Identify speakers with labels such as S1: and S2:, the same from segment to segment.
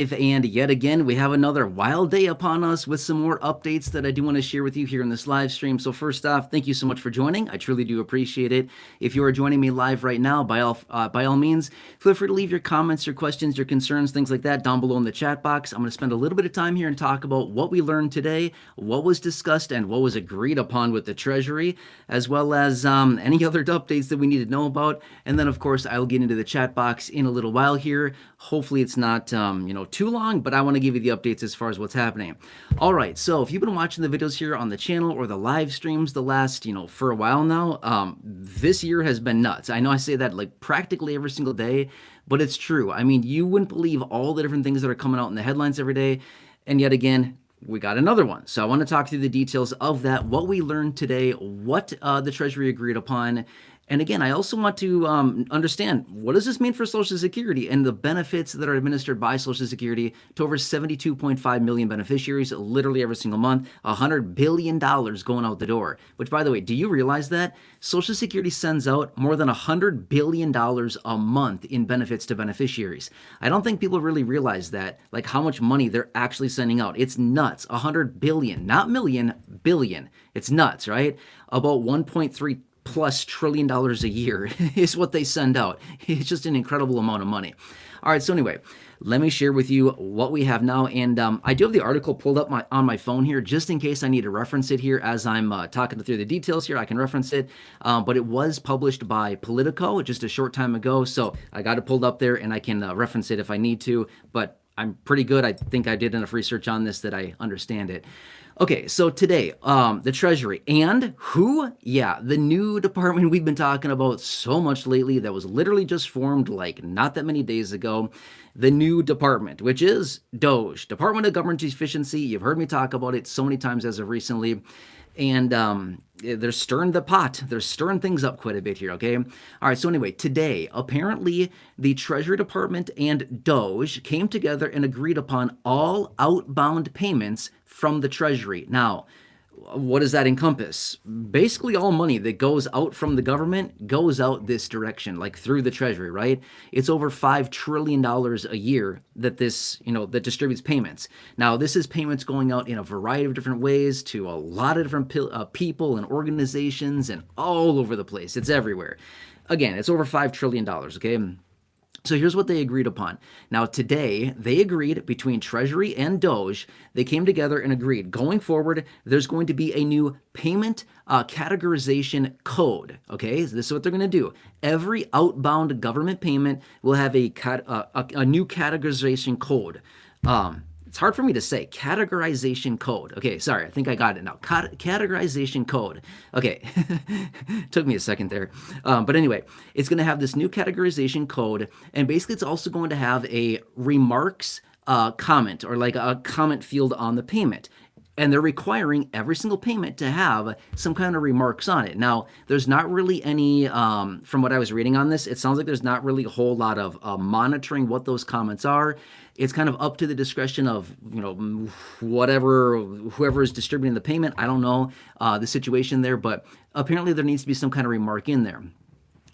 S1: And yet again, we have another wild day upon us with some more updates that I do want to share with you here in this live stream. So first off, thank you so much for joining. I truly do appreciate it. If you are joining me live right now, by all means, feel free to leave your comments, your questions, your concerns, things like that down below in the chat box. I'm going to spend a little bit of time here and talk about what we learned today, what was discussed, and what was agreed upon with the Treasury, as well as any other updates that we need to know about. And then, of course, I'll get into the chat box in a little while here. Hopefully, it's not too long, but I want to give you the updates as far as what's happening. All right, so if you've been watching the videos here on the channel or the live streams the last, for a while now, this year has been nuts. I know I say that like practically every single day, but it's true. I mean, you wouldn't believe all the different things that are coming out in the headlines every day. And yet again, we got another one. So I want to talk through the details of that, what we learned today, what the Treasury agreed upon. And again, I also want to understand, what does this mean for Social Security and the benefits that are administered by Social Security to over 72.5 million beneficiaries literally every single month, $100 billion going out the door. Which, by the way, do you realize that Social Security sends out more than $100 billion a month in benefits to beneficiaries? I don't think people really realize that, like how much money they're actually sending out. It's nuts. 100 billion, not million, billion. It's nuts, right? About 1.3 plus trillion dollars a year is what they send out. It's just an incredible amount of money. All right, so anyway, let me share with you what we have now. And I do have the article pulled up on my phone here just in case I need to reference it here as I'm talking through the details here. I can reference it, but it was published by Politico just a short time ago. So I got it pulled up there and I can reference it if I need to, but I'm pretty good. I think I did enough research on this that I understand it. Okay, so today, the Treasury and who? Yeah, the new department we've been talking about so much lately that was literally just formed like not that many days ago. The new department, which is DOGE, Department of Government Efficiency. You've heard me talk about it so many times as of recently. And they're stirring the pot. They're stirring things up quite a bit here, okay? All right, so anyway, today, apparently the Treasury Department and DOGE came together and agreed upon all outbound payments from the Treasury. Now, what does that encompass? Basically, all money that goes out from the government goes out this direction, like through the Treasury, right? It's over $5 trillion a year that that distributes payments. Now, this is payments going out in a variety of different ways to a lot of different people and organizations and all over the place. It's everywhere. Again, it's over $5 trillion, okay? So here's what they agreed upon. Now today, they agreed between Treasury and DOGE, they came together and agreed going forward, there's going to be a new payment categorization code, okay? So this is what they're going to do. Every outbound government payment will have a new categorization code. It's hard for me to say. Categorization code. Okay, sorry. I think I got it now. Categorization code. Okay. Took me a second there. But anyway, it's going to have this new categorization code. And basically, it's also going to have a remarks comment or like a comment field on the payment. And they're requiring every single payment to have some kind of remarks on it. Now, there's not really any, from what I was reading on this, it sounds like there's not really a whole lot of monitoring what those comments are. It's kind of up to the discretion of, whoever is distributing the payment. I don't know the situation there, but apparently there needs to be some kind of remark in there.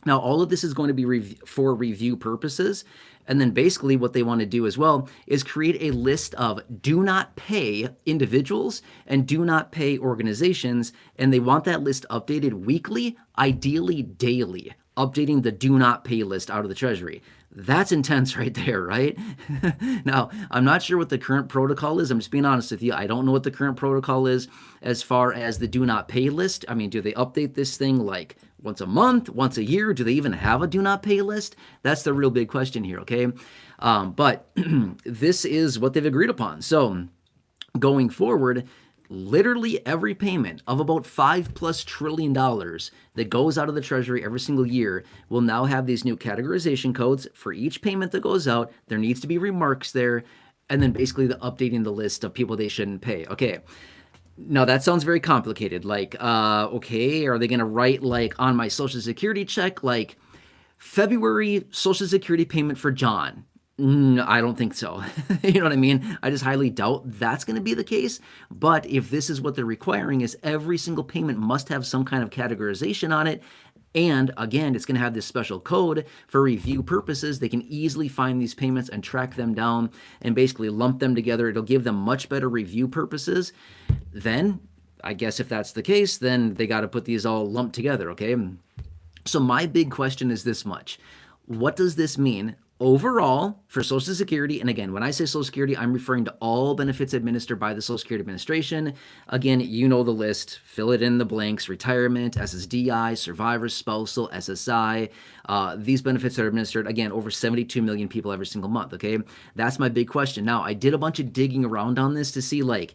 S1: Now, all of this is going to be for review purposes. And then basically what they want to do as well is create a list of do not pay individuals and do not pay organizations. And they want that list updated weekly, ideally daily, updating the do not pay list out of the Treasury. That's intense right there, right? Now, I'm not sure what the current protocol is. I'm just being honest with you. I don't know what the current protocol is as far as the do not pay list. I mean, do they update this thing like once a month, once a year? Do they even have a do not pay list? That's the real big question here, okay? But this is what they've agreed upon. So going forward, literally every payment of about $5+ trillion that goes out of the Treasury every single year will now have these new categorization codes for each payment that goes out. There needs to be remarks there, and then basically updating the list of people they shouldn't pay. Okay. Now that sounds very complicated. Like, okay, are they going to write like on my Social Security check, like February Social Security payment for John? I don't think so. You know what I mean? I just highly doubt that's going to be the case. But if this is what they're requiring is every single payment must have some kind of categorization on it, And again, it's going to have this special code for review purposes. They can easily find these payments and track them down and basically lump them together. It'll give them much better review purposes. Then, I guess if that's the case, then they got to put these all lumped together, okay? So my big question is this much. What does this mean overall for Social Security? And again, when I say Social Security, I'm referring to all benefits administered by the Social Security Administration. Again, you know the list, fill it in the blanks: retirement, SSDI, survivors, spousal, SSI. These benefits are administered, again, over 72 million people every single month, okay? That's my big question. Now, I did a bunch of digging around on this to see, like,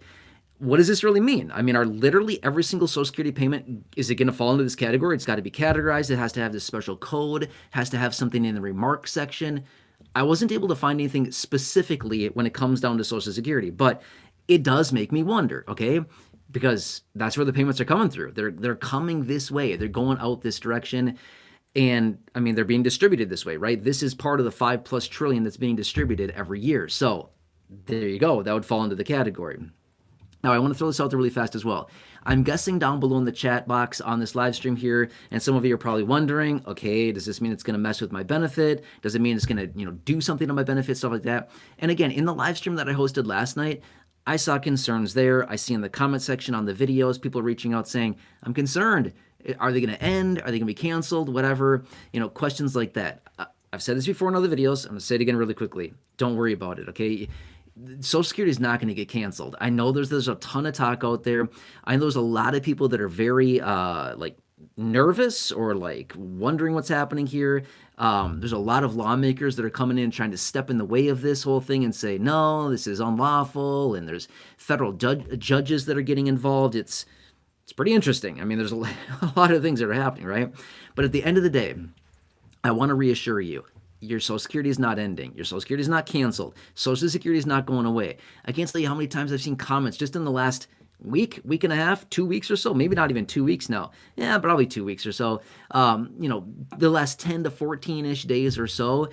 S1: what does this really mean? I mean, are literally every single Social Security payment, is it going to fall into this category? It's got to be categorized. It has to have this special code, has to have something in the remarks section. I wasn't able to find anything specifically when it comes down to Social Security, but it does make me wonder, okay? Because that's where the payments are coming through. They're coming this way. They're going out this direction. And I mean, they're being distributed this way, right? This is part of the 5+ trillion that's being distributed every year. So there you go. That would fall into the category. Now, I want to throw this out there really fast as well. I'm guessing down below in the chat box on this live stream here, and some of you are probably wondering, okay, does this mean it's going to mess with my benefit? Does it mean it's going to, do something to my benefit, stuff like that? And again, in the live stream that I hosted last night, I saw concerns there. I see in the comment section on the videos, people reaching out saying, I'm concerned. Are they going to end? Are they going to be canceled? Whatever, questions like that. I've said this before in other videos. I'm going to say it again really quickly. Don't worry about it, okay? Social Security is not going to get canceled. I know there's a ton of talk out there. I know there's a lot of people that are very nervous or wondering what's happening here. There's a lot of lawmakers that are coming in trying to step in the way of this whole thing and say, no, this is unlawful. And there's federal judges that are getting involved. It's pretty interesting. I mean, there's a lot of things that are happening, right? But at the end of the day, I want to reassure you, your Social Security is not ending. Your Social Security is not canceled. Social Security is not going away. I can't tell you how many times I've seen comments just in the last week and a half, 2 weeks or so, maybe not even 2 weeks now. Yeah, probably 2 weeks or so. The last 10 to 14-ish days or so,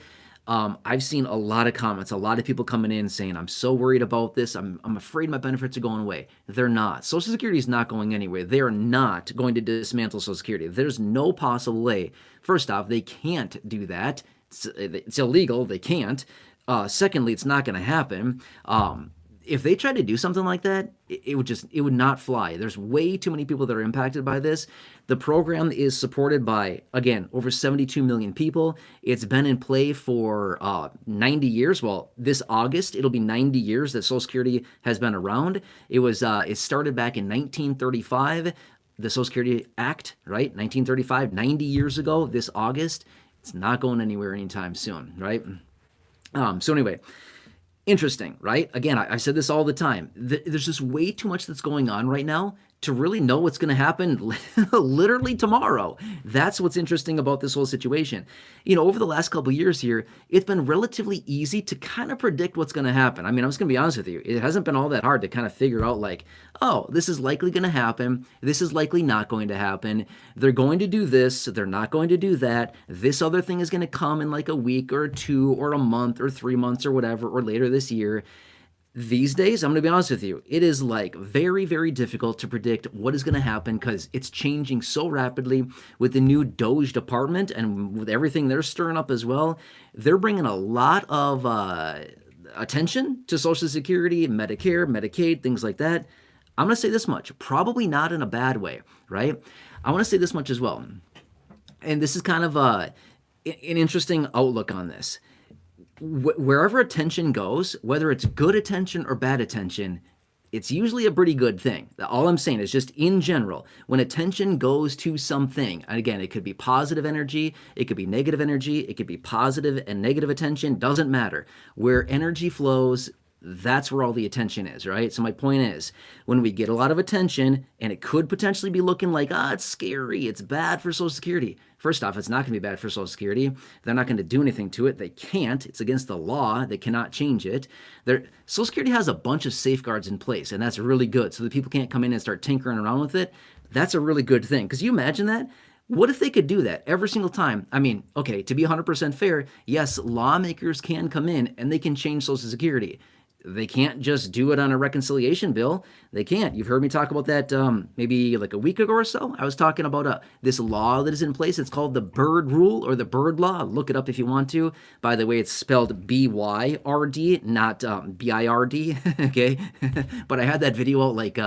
S1: I've seen a lot of comments, a lot of people coming in saying, I'm so worried about this. I'm afraid my benefits are going away. They're not. Social Security is not going anywhere. They are not going to dismantle Social Security. There's no possible way. First off, they can't do that. It's illegal. They can't. Secondly, it's not going to happen. If they try to do something like that, it would not fly. There's way too many people that are impacted by this. The program is supported by, again, over 72 million people. It's been in play for 90 years. Well, this August, it'll be 90 years that Social Security has been around. It started back in 1935, the Social Security Act, right? 1935, 90 years ago, this August. It's not going anywhere anytime soon, right? So anyway, interesting, right? Again, I said this all the time. There's just way too much that's going on right now to really know what's going to happen literally tomorrow. That's what's interesting about this whole situation. Over the last couple of years here, it's been relatively easy to kind of predict what's going to happen. I mean, I'm just going to be honest with you. It hasn't been all that hard to kind of figure out oh, this is likely going to happen. This is likely not going to happen. They're going to do this. They're not going to do that. This other thing is going to come in a week or 2 or a month or 3 months or whatever, or later this year. These days, I'm going to be honest with you, it is very, very difficult to predict what is going to happen because it's changing so rapidly with the new DOGE department and with everything they're stirring up as well. They're bringing a lot of attention to Social Security, Medicare, Medicaid, things like that. I'm going to say this much, probably not in a bad way, right? I want to say this much as well. And this is kind of an interesting outlook on this. Wherever attention goes, whether it's good attention or bad attention, it's usually a pretty good thing. All I'm saying is just in general, when attention goes to something, and again, it could be positive energy, it could be negative energy, it could be positive and negative attention, doesn't matter. Where energy flows, that's where all the attention is, right? So my point is, when we get a lot of attention and it could potentially be looking it's scary, it's bad for Social Security. First off, it's not going to be bad for Social Security. They're not going to do anything to it. They can't. It's against the law. They cannot change it. Social Security has a bunch of safeguards in place, and that's really good. So that people can't come in and start tinkering around with it. That's a really good thing. Because you imagine that? What if they could do that every single time? I mean, okay, to be 100% fair, yes, lawmakers can come in and they can change Social Security. they can't just do it on a reconciliation bill. They can't. You've heard me talk about that maybe like a week ago or so. I was talking about this law that is in place. It's called the Byrd Rule or the Byrd Law. Look it up if you want to. By the way, it's spelled B-Y-R-D, not B-I-R-D. Okay, but I had that video out like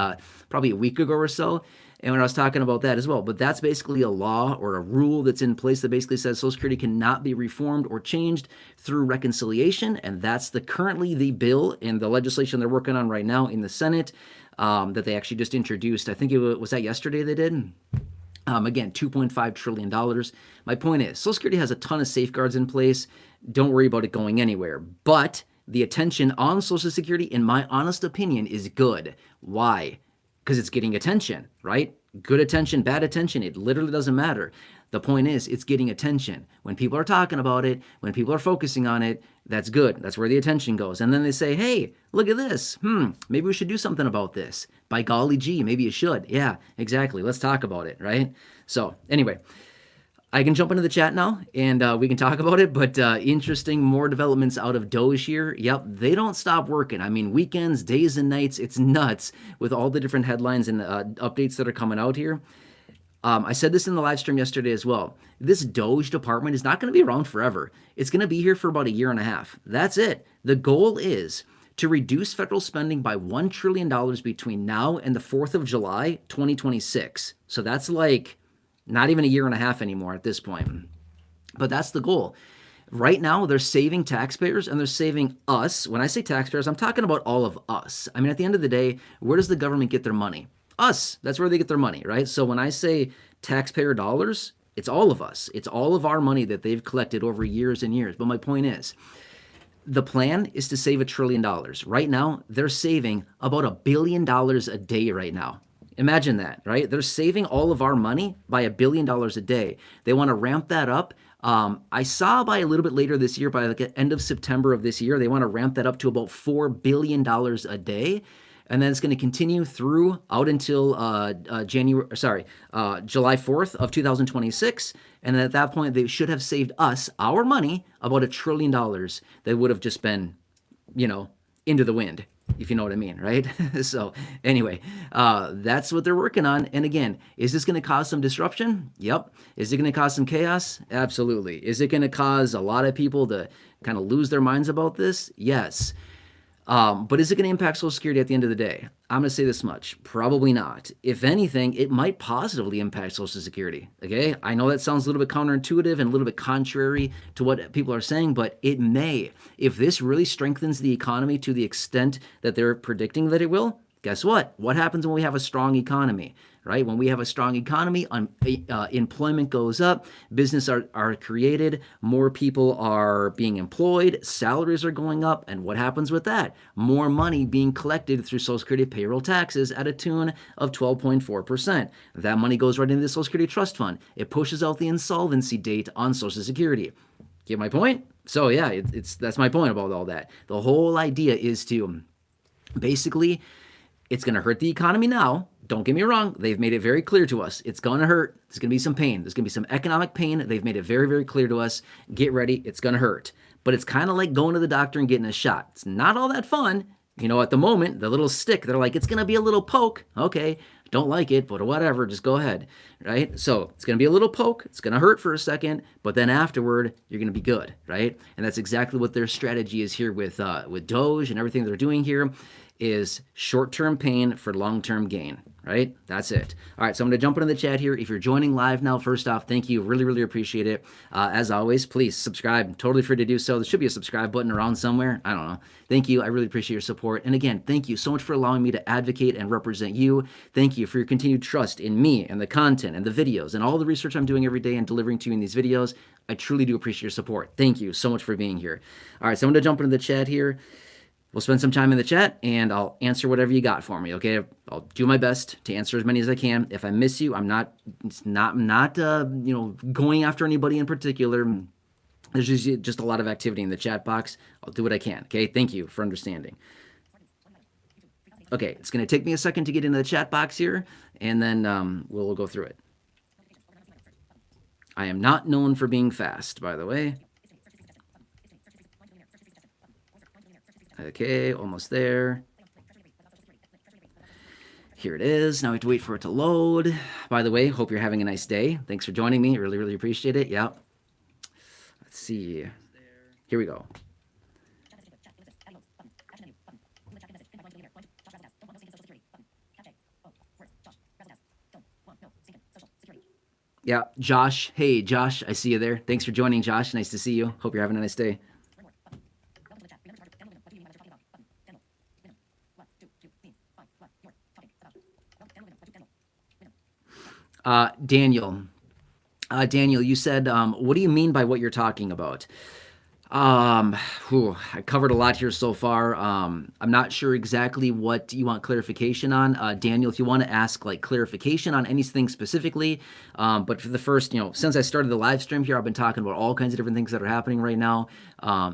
S1: probably a week ago or so. And when I was talking about that as well, but that's basically a law or a rule that's in place that basically says Social Security cannot be reformed or changed through reconciliation, and that's currently the bill and the legislation they're working on right now in the Senate that they actually just introduced. I think it was that yesterday they did. Again, $2.5 trillion. My point is, Social Security has a ton of safeguards in place. Don't worry about it going anywhere. But the attention on Social Security, in my honest opinion, is good. Why? Because it's getting attention, right? Good attention, bad attention, it literally doesn't matter. The point is, it's getting attention. When people are talking about it, when people are focusing on it, that's good. That's where the attention goes. And then they say, hey, look at this. Maybe we should do something about this. By golly gee, maybe you should. Yeah, exactly. Let's talk about it, right? So anyway, I can jump into the chat now and we can talk about it, but interesting, more developments out of DOGE here. Yep, they don't stop working. I mean, weekends, days and nights, it's nuts with all the different headlines and updates that are coming out here. I said this in the live stream yesterday as well. This DOGE department is not going to be around forever. It's going to be here for about a year and a half. That's it. The goal is to reduce federal spending by $1 trillion between now and the 4th of July, 2026. So that's like not even a year and a half anymore at this point. But that's the goal. Right now, they're saving taxpayers and they're saving us. When I say taxpayers, I'm talking about all of us. I mean, at the end of the day, where does the government get their money? Us. That's where they get their money, right? So when I say taxpayer dollars, it's all of us. It's all of our money that they've collected over years and years. But my point is, the plan is to save $1 trillion. Right now, they're saving about $1 billion a day right now. Imagine that, right? They're saving all of our money by $1 billion a day. They want to ramp that up. I saw by a little bit later this year, by like the end of September of this year, they want to ramp that up to about $4 billion a day. And then it's going to continue through out until July 4th of 2026. And then at that point, they should have saved us, our money, about $1 trillion that would have just been, into the wind, if you know what I mean, right? So anyway, that's what they're working on. And again, is this going to cause some disruption? Yep. Is it going to cause some chaos? Absolutely. Is it going to cause a lot of people to kind of lose their minds about this? Yes. But is it going to impact Social Security at the end of the day? I'm going to say this much. Probably not. If anything, it might positively impact Social Security. Okay? I know that sounds a little bit counterintuitive and a little bit contrary to what people are saying, but it may. If this really strengthens the economy to the extent that they're predicting that it will, guess what? What happens when we have a strong economy? Right? When we have a strong economy, employment goes up, businesses are created, more people are being employed, salaries are going up, and what happens with that? More money being collected through Social Security payroll taxes at a tune of 12.4%. That money goes right into the Social Security Trust Fund. It pushes out the insolvency date on Social Security. Get my point? So yeah, that's my point about all that. The whole idea is to basically, it's going to hurt the economy now. Don't get me wrong. They've made it very clear to us. It's going to hurt. There's going to be some pain. There's going to be some economic pain. They've made it very, very clear to us. Get ready. It's going to hurt. But it's kind of like going to the doctor and getting a shot. It's not all that fun. At the moment, the little stick, they're like, it's going to be a little poke. Okay, don't like it, but whatever, just go ahead, right? So it's going to be a little poke. It's going to hurt for a second, but then afterward, you're going to be good, right? And that's exactly what their strategy is here with DOGE and everything they're doing here is short-term pain for long-term gain, right? That's it. All right, so I'm going to jump into the chat here. If you're joining live now, first off, thank you. Really, really appreciate it. As always, please subscribe. Totally free to do so. There should be a subscribe button around somewhere. I don't know. Thank you. I really appreciate your support. And again, thank you so much for allowing me to advocate and represent you. Thank you for your continued trust in me and the content and the videos and all the research I'm doing every day and delivering to you in these videos. I truly do appreciate your support. Thank you so much for being here. All right, so I'm going to jump into the chat here. We'll spend some time in the chat, and I'll answer whatever you got for me, okay? I'll do my best to answer as many as I can. If I miss you, I'm not going after anybody in particular. There's usually just a lot of activity in the chat box. I'll do what I can, okay? Thank you for understanding. Okay, it's going to take me a second to get into the chat box here, and then we'll go through it. I am not known for being fast, by the way. Okay, almost there. Here it is. Now we have to wait for it to load. By the way, hope you're having a nice day. Thanks for joining me. Really, really appreciate it. Yeah. Let's see. Here we go. Yeah, Josh. Hey, Josh, I see you there. Thanks for joining, Josh. Nice to see you. Hope you're having a nice day. Daniel. Daniel, you said, what do you mean by what you're talking about? I covered a lot here so far. I'm not sure exactly what you want clarification on. Daniel, if you want to ask like clarification on anything specifically, but for the first, since I started the live stream here, I've been talking about all kinds of different things that are happening right now.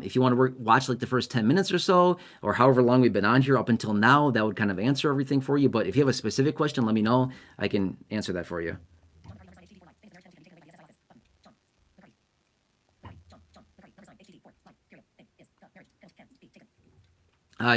S1: If you want to watch like the first 10 minutes or so, or however long we've been on here up until now, that would kind of answer everything for you. But if you have a specific question, let me know. I can answer that for you.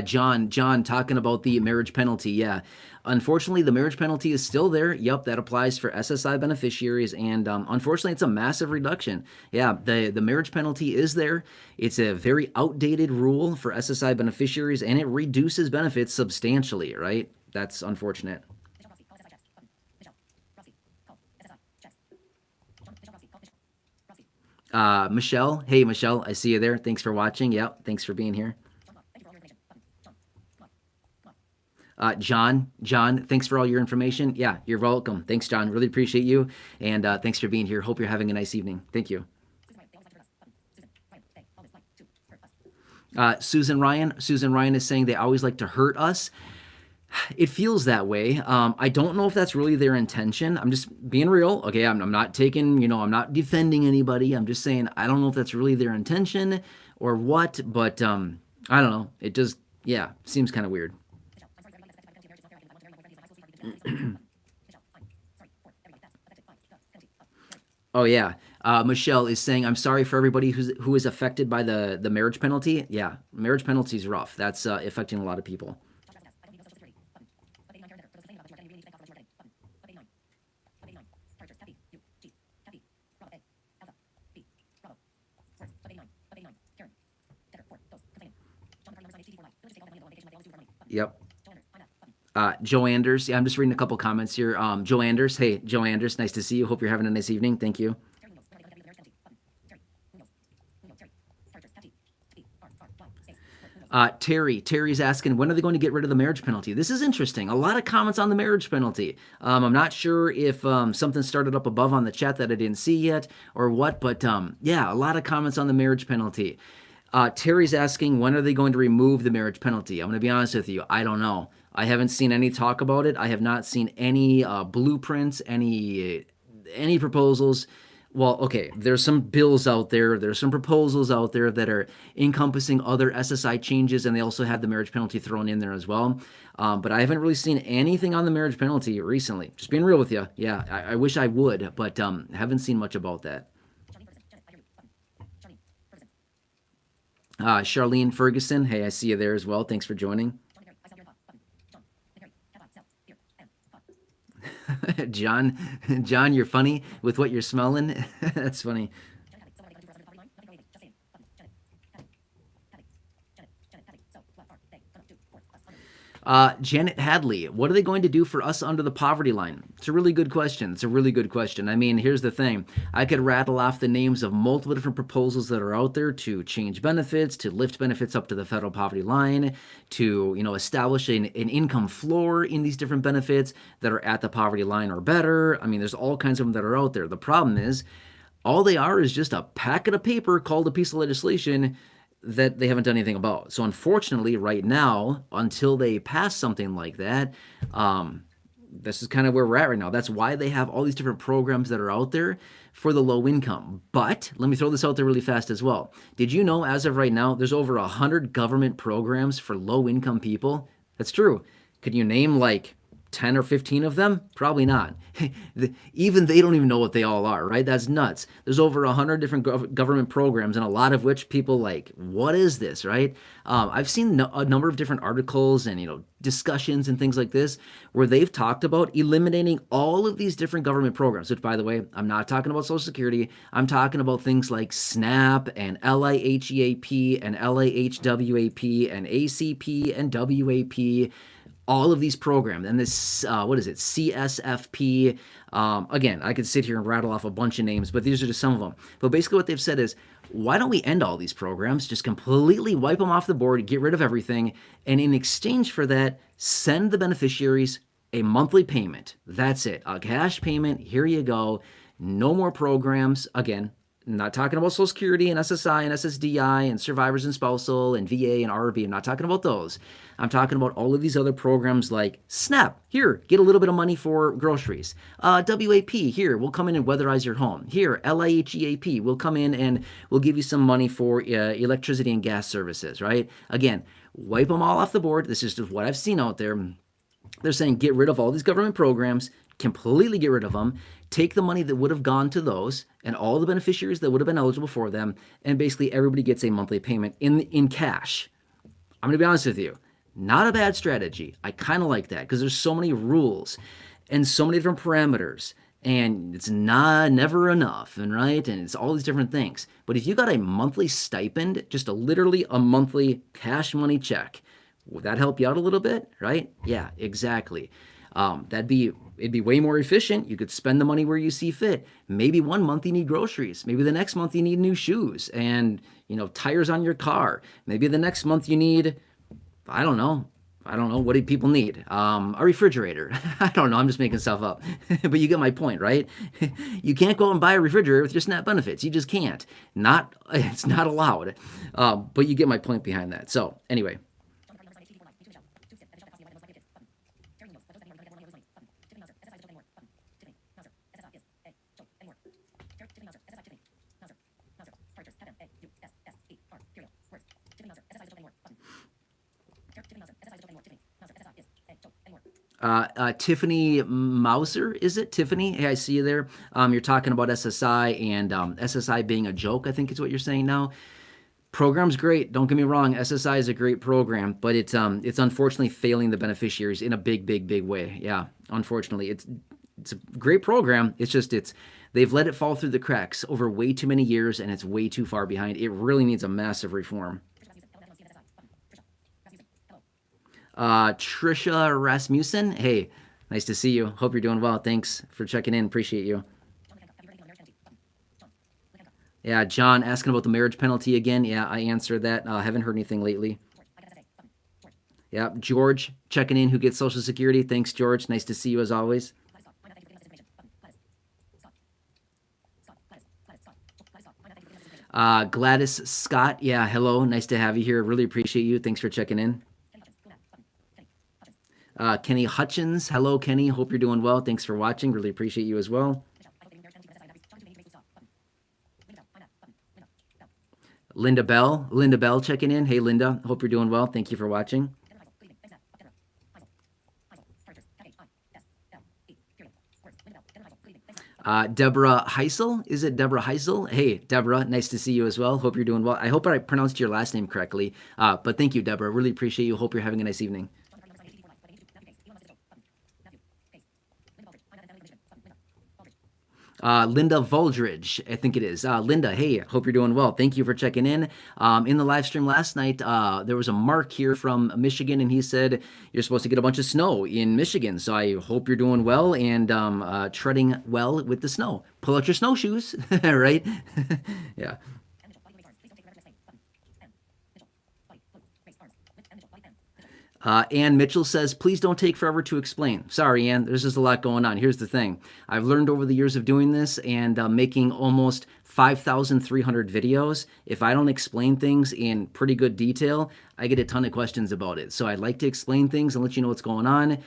S1: John, talking about the marriage penalty. Yeah. Unfortunately, the marriage penalty is still there. Yep, that applies for SSI beneficiaries. And unfortunately, it's a massive reduction. Yeah, the marriage penalty is there. It's a very outdated rule for SSI beneficiaries, and it reduces benefits substantially, right? That's unfortunate. Michelle. Hey, Michelle, I see you there. Thanks for watching. Yep, thanks for being here. John, thanks for all your information. Yeah, you're welcome. Thanks, John. Really appreciate you. And thanks for being here. Hope you're having a nice evening. Thank you. Susan Ryan is saying they always like to hurt us. It feels that way. I don't know if that's really their intention. I'm just being real. Okay, I'm not taking, I'm not defending anybody. I'm just saying I don't know if that's really their intention or what, but I don't know. It just, seems kind of weird. Oh yeah. Michelle is saying, I'm sorry for everybody who is affected by the marriage penalty. Yeah, marriage penalty is rough. That's affecting a lot of people. Yep. Joe Anders. Yeah, I'm just reading a couple comments here. Joe Anders. Hey, Joe Anders. Nice to see you. Hope you're having a nice evening. Thank you. Terry's asking, when are they going to get rid of the marriage penalty? This is interesting. A lot of comments on the marriage penalty. I'm not sure if something started up above on the chat that I didn't see yet or what, but a lot of comments on the marriage penalty. Terry's asking, when are they going to remove the marriage penalty? I'm going to be honest with you. I don't know. I haven't seen any talk about it. I have not seen any blueprints, any proposals. Well, okay, there's some bills out there. There's some proposals out there that are encompassing other SSI changes, and they also have the marriage penalty thrown in there as well. But I haven't really seen anything on the marriage penalty recently. Just being real with you. Yeah, I wish I would, but haven't seen much about that. Charlene Ferguson. Hey, I see you there as well. Thanks for joining. John, you're funny with what you're smelling. That's funny. Janet Hadley, what are they going to do for us under the poverty line? It's a really good question. I mean, here's the thing. I could rattle off the names of multiple different proposals that are out there to change benefits, to lift benefits up to the federal poverty line, to, establish an income floor in these different benefits that are at the poverty line or better. I mean, there's all kinds of them that are out there. The problem is, all they are is just a packet of paper called a piece of legislation that they haven't done anything about. So unfortunately, right now, until they pass something like that, this is kind of where we're at right now. That's why they have all these different programs that are out there for the low income. But let me throw this out there really fast as well. Did you know, as of right now, there's over 100 government programs for low income people? That's true. Could you name like 10 or 15 of them? Probably not. Even they don't even know what they all are, right? That's nuts. There's over 100 different government programs, and a lot of which people like, what is this, right? I've seen a number of different articles and, discussions and things like this where they've talked about eliminating all of these different government programs, which, by the way, I'm not talking about Social Security. I'm talking about things like SNAP and LIHEAP and LIHWAP and ACP and WAP, all of these programs, and this, CSFP. Again, I could sit here and rattle off a bunch of names, but these are just some of them. But basically what they've said is, why don't we end all these programs, just completely wipe them off the board, get rid of everything, and in exchange for that, send the beneficiaries a monthly payment. That's it, a cash payment, here you go. No more programs. Again, I'm not talking about Social Security and SSI and SSDI and survivors and spousal and VA and RV. I'm not talking about those. I'm talking about all of these other programs like SNAP. Here, get a little bit of money for groceries. WAP, here, we'll come in and weatherize your home. Here, LIHEAP, we'll come in and we'll give you some money for electricity and gas services, right? Again, wipe them all off the board. This is just what I've seen out there. They're saying get rid of all these government programs, completely get rid of them, take the money that would have gone to those and all the beneficiaries that would have been eligible for them, and basically everybody gets a monthly payment in cash. I'm going to be honest with you, not a bad strategy. I kind of like that because there's so many rules and so many different parameters, and it's never enough, and right, and it's all these different things. But if you got a monthly stipend, just literally a monthly cash money check, would that help you out a little bit, right? Yeah, exactly. It'd be way more efficient. You could spend the money where you see fit. Maybe one month you need groceries. Maybe the next month you need new shoes and, tires on your car. Maybe the next month you need, I don't know. What do people need? A refrigerator. I don't know. I'm just making stuff up. But you get my point, right? You can't go and buy a refrigerator with your SNAP benefits. You just can't. It's not allowed. But you get my point behind that. So anyway. Tiffany Mauser, is it? Tiffany? Hey, I see you there. You're talking about SSI and SSI being a joke, I think is what you're saying now. Program's great. Don't get me wrong. SSI is a great program, but it's unfortunately failing the beneficiaries in a big, big, big way. Yeah, unfortunately. It's a great program. They've let it fall through the cracks over way too many years, and it's way too far behind. It really needs a massive reform. Trisha Rasmussen, hey, nice to see you. Hope you're doing well. Thanks for checking in. Appreciate you. Yeah, John asking about the marriage penalty again. Yeah, I answered that. Haven't heard anything lately. Yeah, George checking in, who gets Social Security. Thanks, George. Nice to see you as always. Gladys Scott, yeah, hello. Nice to have you here. Really appreciate you. Thanks for checking in. Kenny Hutchins, hello, Kenny. Hope you're doing well. Thanks for watching. Really appreciate you as well. Linda Bell checking in. Hey, Linda. Hope you're doing well. Thank you for watching. Deborah Heisel. Is it Deborah Heisel? Hey, Deborah. Nice to see you as well. Hope you're doing well. I hope I pronounced your last name correctly. But thank you, Deborah. Really appreciate you. Hope you're having a nice evening. Linda Voldridge, I think it is. Linda, hey, hope you're doing well. Thank you for checking in. In the live stream last night, there was a Mark here from Michigan, and he said you're supposed to get a bunch of snow in Michigan. So I hope you're doing well and treading well with the snow. Pull out your snowshoes, right? Yeah. Ann Mitchell says, please don't take forever to explain. Sorry, Ann, there's just a lot going on. Here's the thing. I've learned over the years of doing this and making almost 5,300 videos. If I don't explain things in pretty good detail, I get a ton of questions about it. So I'd like to explain things and let you know what's going on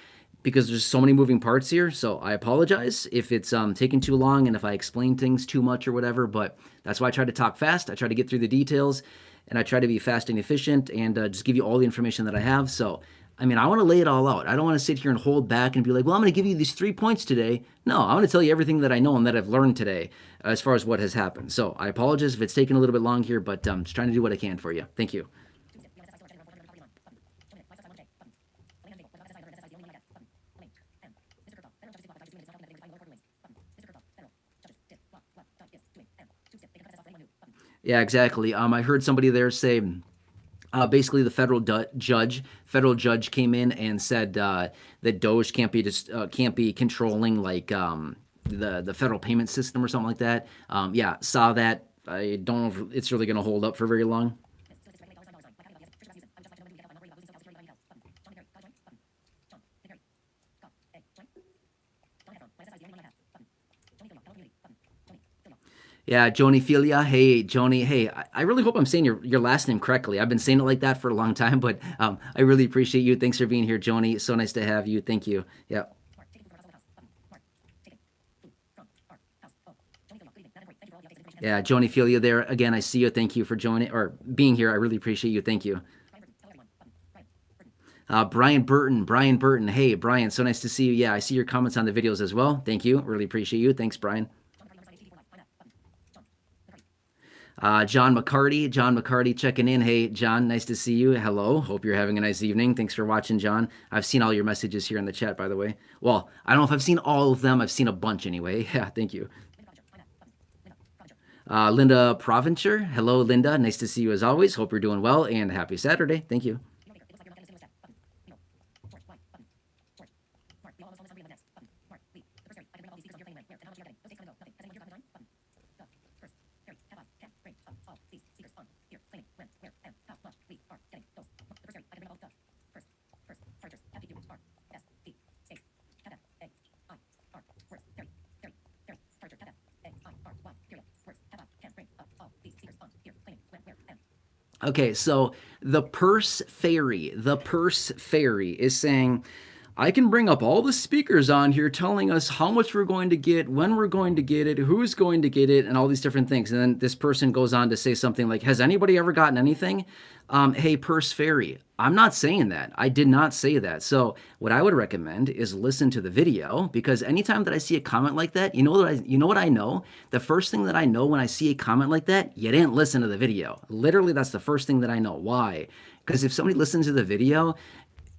S1: because there's so many moving parts here. So I apologize if it's taking too long and if I explain things too much or whatever, but that's why I try to talk fast. I try to get through the details. And I try to be fast and efficient and just give you all the information that I have. So I mean, I want to lay it all out. I don't want to sit here and hold back and be like, well, I'm going to give you these 3 points today. No, I want to tell you everything that I know and that I've learned today as far as what has happened. So I apologize if it's taken a little bit long here, but I'm just trying to do what I can for you. Thank you. Yeah, exactly. I heard somebody there say, basically the federal judge came in and said that Doge can't be controlling like the federal payment system or something like that. Yeah, saw that. I don't know if it's really going to hold up for very long. Yeah, Joni Filia. Hey, Joni. Hey, I really hope I'm saying your last name correctly. I've been saying it like that for a long time, but I really appreciate you. Thanks for being here, Joni. So nice to have you. Thank you. Yeah. Yeah, Joni Filia there. Again, I see you. Thank you for joining or being here. I really appreciate you. Thank you. Brian Burton. Hey, Brian. So nice to see you. Yeah, I see your comments on the videos as well. Thank you. Really appreciate you. Thanks, Brian. John McCarty checking in. Hey, John, nice to see you. Hello. Hope you're having a nice evening. Thanks for watching, John. I've seen all your messages here in the chat, by the way. Well, I don't know if I've seen all of them. I've seen a bunch anyway. Yeah, thank you. Linda Provencher. Hello, Linda. Nice to see you as always. Hope you're doing well and happy Saturday. Thank you. Okay, so the purse fairy is saying, I can bring up all the speakers on here telling us how much we're going to get, when we're going to get it, who's going to get it, and all these different things. And then this person goes on to say something like, has anybody ever gotten anything? Hey, purse fairy, I'm not saying that. I did not say that. So what I would recommend is listen to the video, because anytime that I see a comment like that, you know what I know? The first thing that I know when I see a comment like that, you didn't listen to the video. Literally, that's the first thing that I know. Why? Because if somebody listens to the video,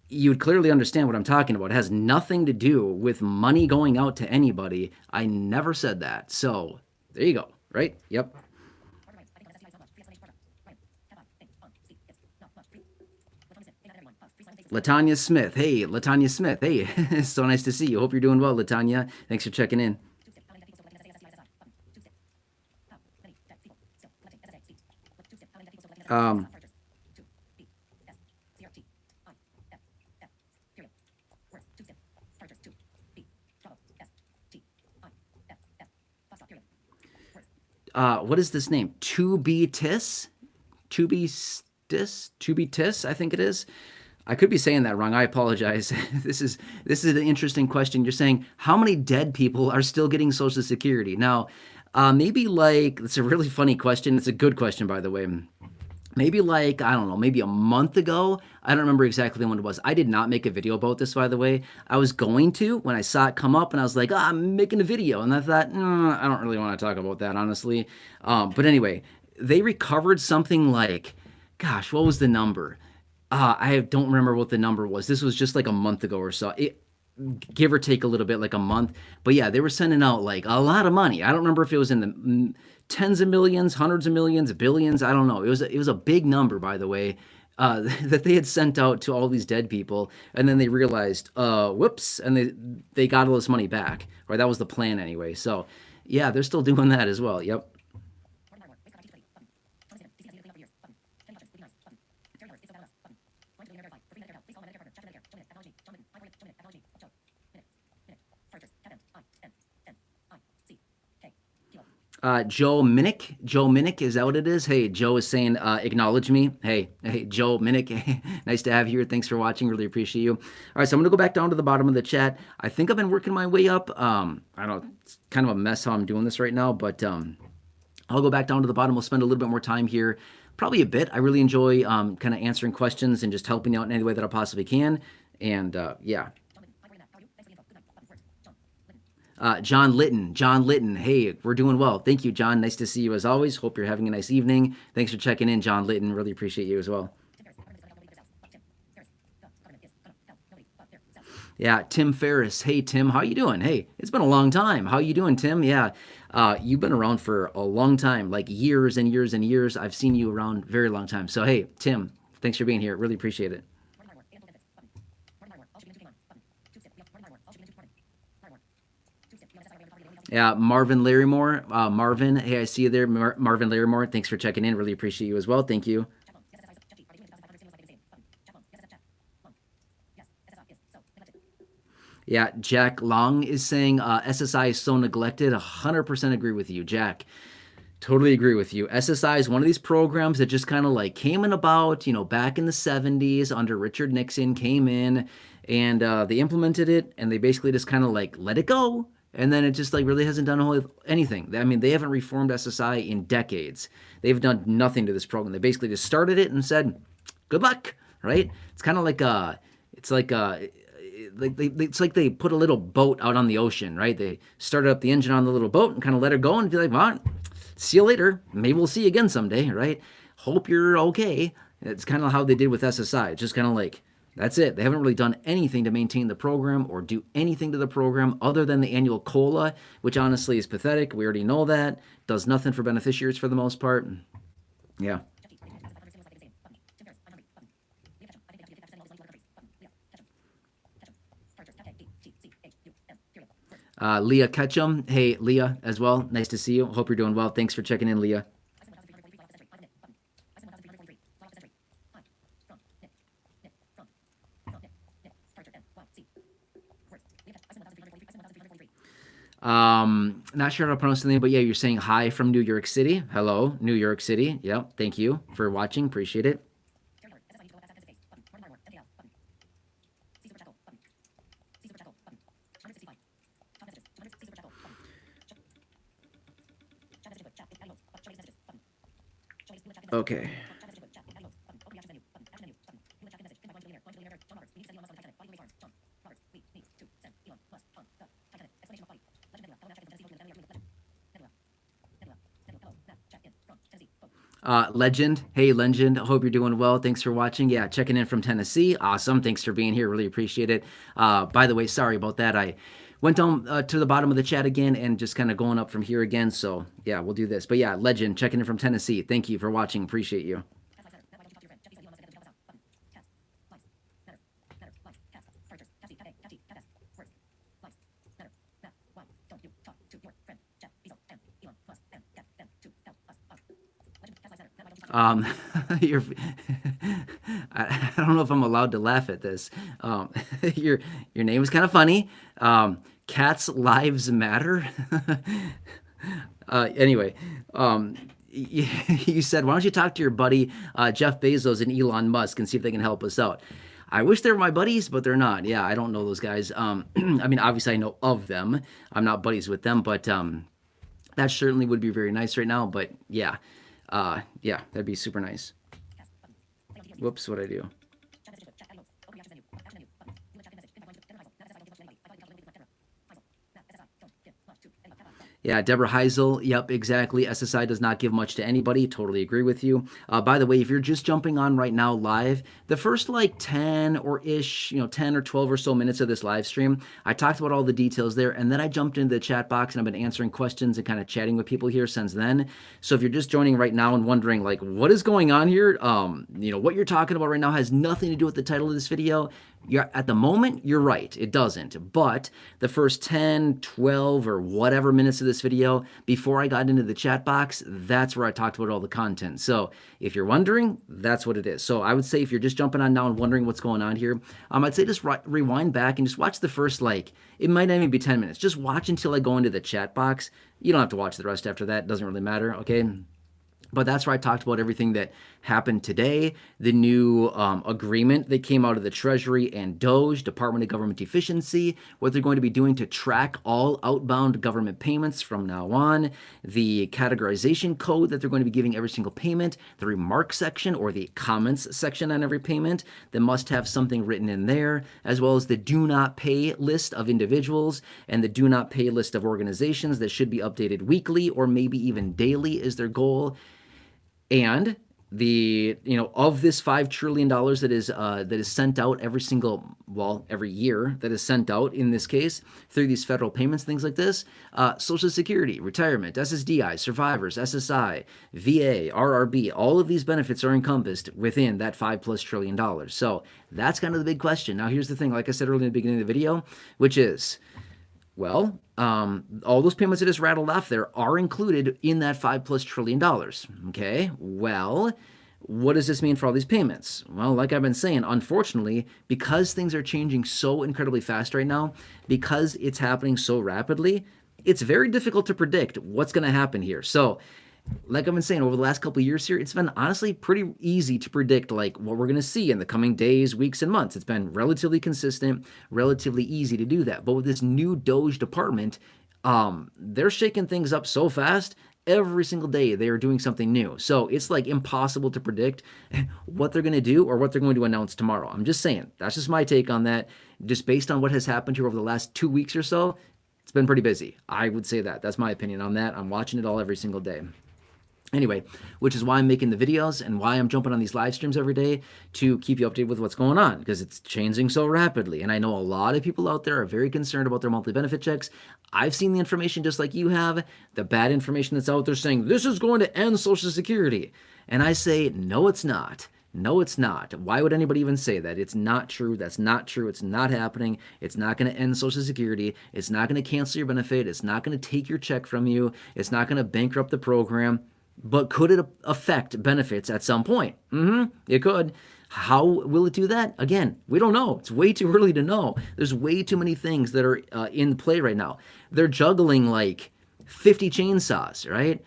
S1: you would clearly understand what I'm talking about. It has nothing to do with money going out to anybody. I never said that. So there you go, right? Yep. Latanya Smith. Hey, Latanya Smith. Hey, so nice to see you. Hope you're doing well, Latanya. Thanks for checking in. What is this name? To be Tis? To be Stis? To be Tis, I think it is. I could be saying that wrong. I apologize. This is an interesting question. You're saying how many dead people are still getting Social Security? Now, maybe like, it's a really funny question. It's a good question, by the way. Maybe like, I don't know, maybe a month ago. I don't remember exactly when it was. I did not make a video about this, by the way. I was going to when I saw it come up, and I was like, I'm making a video. And I thought, I don't really want to talk about that, honestly. But anyway, they recovered something like, gosh, what was the number? I don't remember what the number was. This was just like a month ago or so. Give or take a little bit, like a month. But yeah, they were sending out like a lot of money. I don't remember if it was in the tens of millions, hundreds of millions, billions. I don't know. It was a big number, by the way, that they had sent out to all these dead people. And then they realized, whoops, and they got all this money back. Or that was the plan anyway. So yeah, they're still doing that as well. Yep. Joe Minnick, is that what it is? Hey, Joe is saying, acknowledge me. Hey, Joe Minnick, nice to have you here. Thanks for watching. Really appreciate you. All right, so I'm going to go back down to the bottom of the chat. I think I've been working my way up. I don't know, it's kind of a mess how I'm doing this right now, but I'll go back down to the bottom. We'll spend a little bit more time here Probably a bit. I really enjoy kind of answering questions and just helping out in any way that I possibly can. And yeah. John Litton. Hey, we're doing well. Thank you, John. Nice to see you as always. Hope you're having a nice evening. Thanks for checking in, John Litton. Really appreciate you as well. Yeah, Tim Ferriss. Hey, Tim, how you doing? Hey, it's been a long time. How you doing, Tim? Yeah, you've been around for a long time, like years and years and years. I've seen you around very long time. So, hey, Tim, thanks for being here. Really appreciate it. Yeah, Marvin Larrymore. Marvin, hey, I see you there. Marvin Larrymore, thanks for checking in. Really appreciate you as well. Thank you. Yeah, Jack Long is saying SSI is so neglected. 100% agree with you, Jack. Totally agree with you. SSI is one of these programs that just kind of like came in about, back in the 70s under Richard Nixon, came in and they implemented it and they basically just kind of like let it go. And then it just like really hasn't done anything. I mean, they haven't reformed SSI in decades. They've done nothing to this program. They basically just started it and said, good luck, right? It's kind of like it's like they put a little boat out on the ocean, right? They started up the engine on the little boat and kind of let it go and be like, well, see you later. Maybe we'll see you again someday, right? Hope you're okay. It's kind of how they did with SSI. It's just kind of like, that's it. They haven't really done anything to maintain the program or do anything to the program other than the annual COLA, which honestly is pathetic. We already know that. Does nothing for beneficiaries for the most part. Yeah. Leah Ketchum. Hey, Leah, as well. Nice to see you. Hope you're doing well. Thanks for checking in, Leah. Not sure how to pronounce the name, but yeah, you're saying hi from New York City. Hello, New York City. Yep. Thank you for watching. Appreciate it. Okay. Legend. Hey, Legend. I hope you're doing well. Thanks for watching. Yeah, checking in from Tennessee. Awesome. Thanks for being here. Really appreciate it. By the way, sorry about that. I went down to the bottom of the chat again and just kind of going up from here again. So, yeah, we'll do this. But yeah, Legend, checking in from Tennessee. Thank you for watching. Appreciate you. You're, I don't know if I'm allowed to laugh at this. Your name is kind of funny. Cats Lives Matter. Anyway, you said, why don't you talk to your buddy Jeff Bezos and Elon Musk and see if they can help us out? I wish they were my buddies, but they're not. Yeah, I don't know those guys. I mean, obviously I know of them. I'm not buddies with them, but that certainly would be very nice right now. But yeah. Yeah, that'd be super nice. Whoops, what'd I do? Yeah, Deborah Heisel. Yep, exactly. SSI does not give much to anybody. Totally agree with you. By the way, if you're just jumping on right now live, the first like 10 or 10 or 12 or so minutes of this live stream, I talked about all the details there, and then I jumped into the chat box and I've been answering questions and kind of chatting with people here since then. So if you're just joining right now and wondering like what is going on here, what you're talking about right now has nothing to do with the title of this video. At the moment, you're right, it doesn't. But the first 10, 12, or whatever minutes of this video, before I got into the chat box, that's where I talked about all the content. So if you're wondering, that's what it is. So I would say if you're just jumping on now and wondering what's going on here, I'd say just rewind back and just watch the first, it might not even be 10 minutes. Just watch until I go into the chat box. You don't have to watch the rest after that. It doesn't really matter, okay? But that's where I talked about everything that happened today, the new agreement that came out of the Treasury and DOGE, Department of Government Efficiency, what they're going to be doing to track all outbound government payments from now on, the categorization code that they're going to be giving every single payment, the remarks section or the comments section on every payment that must have something written in there, as well as the do not pay list of individuals and the do not pay list of organizations that should be updated weekly or maybe even daily is their goal. And the of this $5 trillion that is sent out every year that is sent out in this case through these federal payments, things like this, Social Security, retirement, SSDI, survivors, SSI, VA, RRB, all of these benefits are encompassed within that $5+ trillion. So that's kind of the big question. Now here's the thing, like I said earlier in the beginning of the video, which is, well, all those payments I just rattled off there are included in that $5+ trillion. Okay, well, what does this mean for all these payments? Well, like I've been saying, unfortunately, because things are changing so incredibly fast right now, because it's happening so rapidly, it's very difficult to predict what's going to happen here. So, like I've been saying, over the last couple of years here, it's been honestly pretty easy to predict like what we're going to see in the coming days, weeks, and months. It's been relatively consistent, relatively easy to do that. But with this new DOGE department, they're shaking things up so fast. Every single day they are doing something new. So it's like impossible to predict what they're going to do or what they're going to announce tomorrow. I'm just saying, that's just my take on that. Just based on what has happened here over the last 2 weeks or so, it's been pretty busy. I would say that. That's my opinion on that. I'm watching it all every single day. Anyway, which is why I'm making the videos and why I'm jumping on these live streams every day to keep you updated with what's going on, because it's changing so rapidly. And I know a lot of people out there are very concerned about their monthly benefit checks. I've seen the information just like you have, the bad information that's out there saying this is going to end Social Security. And I say, no, it's not. No, it's not. Why would anybody even say that? It's not true. That's not true. It's not happening. It's not going to end Social Security. It's not going to cancel your benefit. It's not going to take your check from you. It's not going to bankrupt the program. But could it affect benefits at some point? It could. How will it do that? Again, we don't know. It's way too early to know. There's way too many things that are in play right now. They're juggling like 50 chainsaws, right?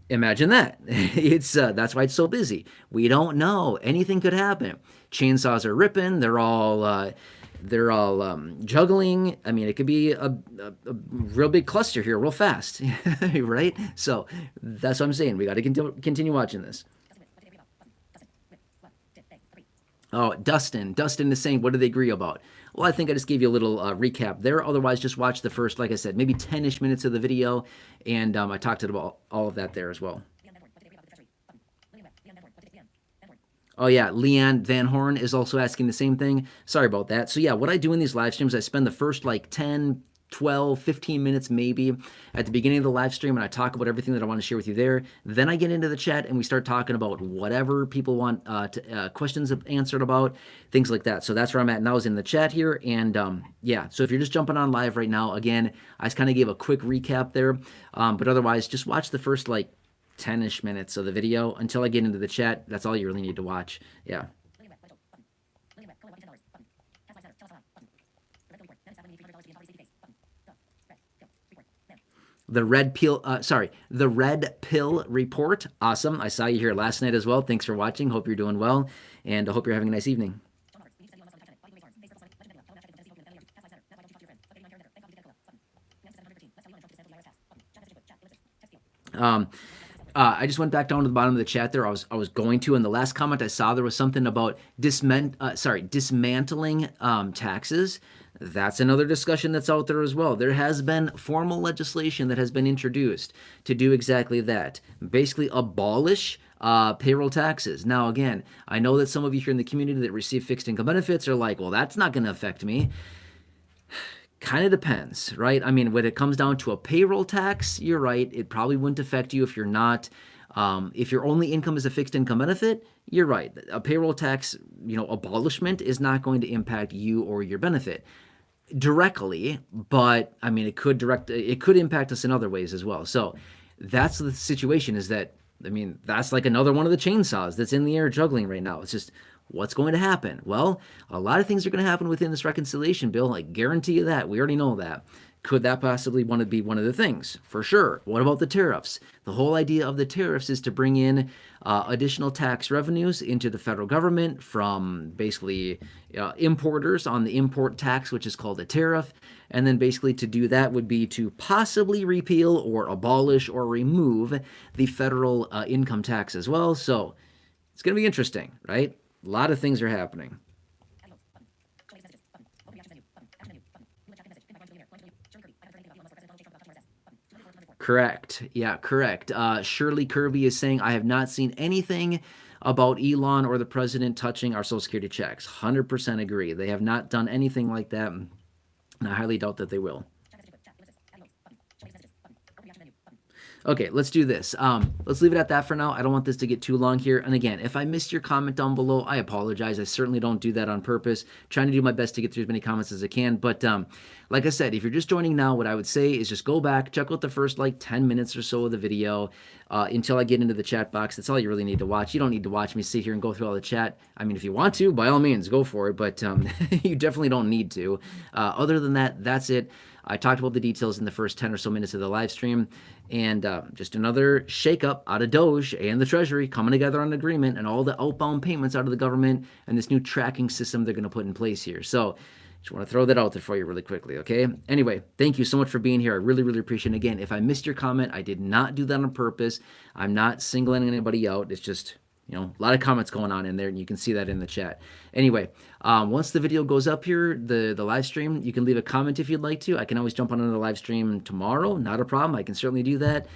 S1: Imagine that. It's that's why it's so busy. We don't know. Anything could happen. Chainsaws are ripping. They're all juggling. I mean, it could be a real big cluster here real fast, right? So that's what I'm saying. We got to continue watching this. Oh, Dustin is saying, what do they agree about? Well, I think I just gave you a little recap there. Otherwise, just watch the first, like I said, maybe 10-ish minutes of the video, and I talked about all of that there as well. Oh yeah, Leanne Van Horn is also asking the same thing. Sorry about that. So yeah, what I do in these live streams, I spend the first like 10, 12, 15 minutes maybe at the beginning of the live stream, and I talk about everything that I want to share with you there. Then I get into the chat and we start talking about whatever people want questions answered about, things like that. So that's where I'm at now, is in the chat here. And yeah, so if you're just jumping on live right now, again, I just kind of gave a quick recap there. But otherwise, just watch the first like 10-ish minutes of the video until I get into the chat. That's all you really need to watch. Yeah. The red pill report. Awesome. I saw you here last night as well. Thanks for watching. Hope you're doing well, and I hope you're having a nice evening. I just went back down to the bottom of the chat there. I was going to, and the last comment I saw, there was something about dismantling taxes. That's another discussion that's out there as well. There has been formal legislation that has been introduced to do exactly that. Basically abolish payroll taxes. Now, again, I know that some of you here in the community that receive fixed income benefits are like, well, that's not going to affect me. Kind of depends, right? I mean, when it comes down to a payroll tax, you're right. It probably wouldn't affect you if you're not. If your only income is a fixed income benefit, you're right. A payroll tax, abolishment is not going to impact you or your benefit directly, but I mean, it could impact us in other ways as well. So that's the situation, is that, I mean, that's like another one of the chainsaws that's in the air juggling right now. It's just What's going to happen? Well, a lot of things are going to happen within this reconciliation bill. I guarantee you that. We already know that. Could that possibly want to be one of the things? For sure. What about the tariffs? The whole idea of the tariffs is to bring in additional tax revenues into the federal government from basically importers on the import tax, which is called a tariff. And then basically to do that would be to possibly repeal or abolish or remove the federal income tax as well. So it's going to be interesting, right? A lot of things are happening. Correct. Yeah, correct. Shirley Kirby is saying, I have not seen anything about Elon or the president touching our Social Security checks. 100% agree. They have not done anything like that, and I highly doubt that they will. Okay, let's do this. Let's leave it at that for now. I don't want this to get too long here. And again, if I missed your comment down below, I apologize. I certainly don't do that on purpose. Trying to do my best to get through as many comments as I can. But like I said, if you're just joining now, what I would say is just go back, check out the first like 10 minutes or so of the video until I get into the chat box. That's all you really need to watch. You don't need to watch me sit here and go through all the chat. I mean, if you want to, by all means, go for it. But you definitely don't need to. Other than that, that's it. I talked about the details in the first 10 or so minutes of the live stream, and just another shakeup out of DOGE and the Treasury coming together on an agreement and all the outbound payments out of the government and this new tracking system they're going to put in place here. So just want to throw that out there for you really quickly, okay? Anyway, thank you so much for being here. I really, really appreciate it. Again, if I missed your comment, I did not do that on purpose. I'm not singling anybody out. It's just, you know, a lot of comments going on in there, and you can see that in the chat. Anyway, once the video goes up here, the live stream, you can leave a comment if you'd like to. I can always jump on another live stream tomorrow. Not a problem. I can certainly do that.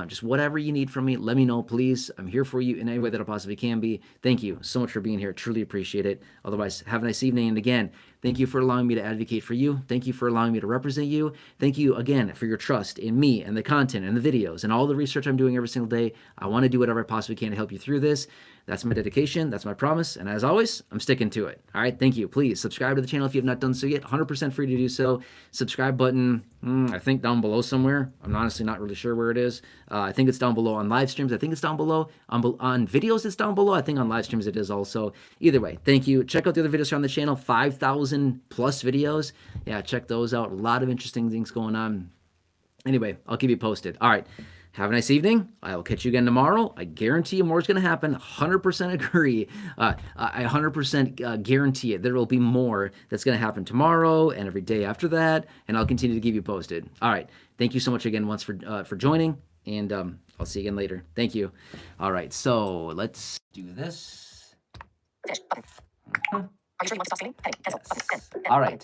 S1: Just whatever you need from me, let me know, please. I'm here for you in any way that I possibly can be. Thank you so much for being here. Truly appreciate it. Otherwise, have a nice evening. And again, thank you for allowing me to advocate for you. Thank you for allowing me to represent you. Thank you again for your trust in me and the content and the videos and all the research I'm doing every single day. I want to do whatever I possibly can to help you through this. That's my dedication. That's my promise. And as always, I'm sticking to it. All right. Thank you. Please subscribe to the channel if you have not done so yet. 100% free to do so. Subscribe button, I think down below somewhere. I'm honestly not really sure where it is. I think it's down below on live streams. I think it's down below. On videos, it's down below. I think on live streams it is also. Either way, thank you. Check out the other videos here on the channel. 5,000 plus videos. Yeah, check those out. A lot of interesting things going on. Anyway, I'll keep you posted. All right. Have a nice evening. I will catch you again tomorrow. I guarantee you more is going to happen. 100% agree. I 100% guarantee it. There will be more that's going to happen tomorrow and every day after that, and I'll continue to keep you posted. All right. Thank you so much again once for joining, and I'll see you again later. Thank you. All right. So let's do this. Finish. Button. Are you sure you want to stop streaming? Heading. Cancel. Button. End. All right.